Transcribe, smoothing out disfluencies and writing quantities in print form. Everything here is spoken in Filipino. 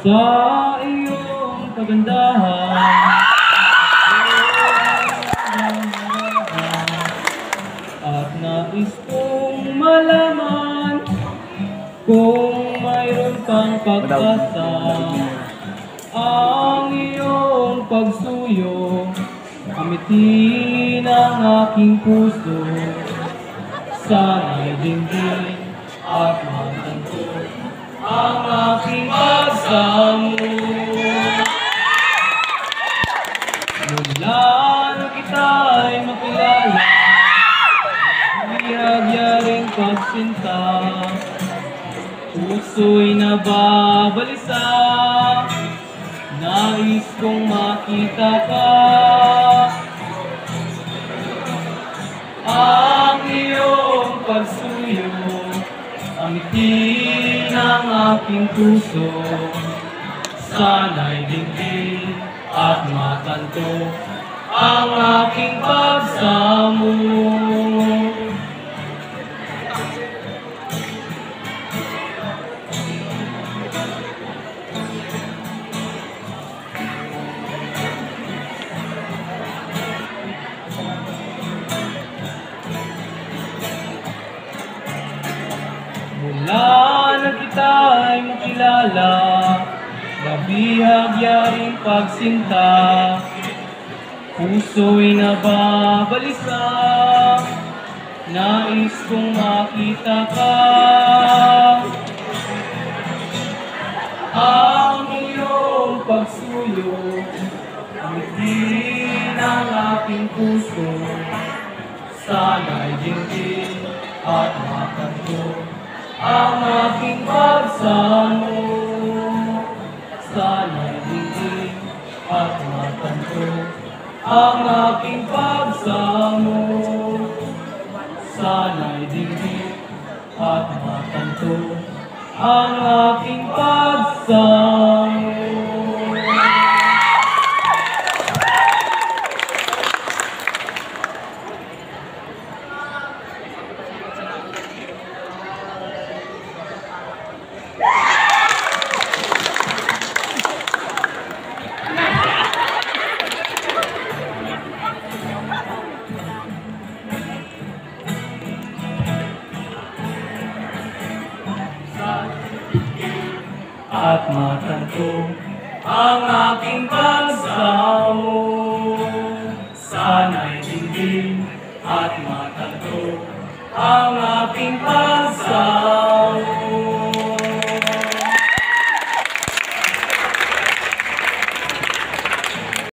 Sa iyong kagandahan at nais kong malaman kung mayroon kang pag-asa. Ang iyong pagsuyo kamitin ang aking puso. Sana'y dinggin at matanto ang aking pagsamo. Mula na kita'y makilala, ihagyaring pagsinta, puso'y nababalisa, nais kong makita ka. Ang iyong pagsuyo amitin ang aking puso. Sana'y dinggin at matanto ang aking pagsamo. Mula na kita'y makilala, mabihagyaring pagsinta, puso'y nababalisa, nais kong makita ka. Ang iyong pagsuyo amitin ang aking puso. Sana'y dinggin at matanto ang aking pagsamo. Sana'y dinggin at matanto ang aking pagsamo. Sana'y dinggin at matanto ang aking pagsamo. At matanto ang aking pagsamo. Sana'y dinggin at matanto ang aking pagsamo.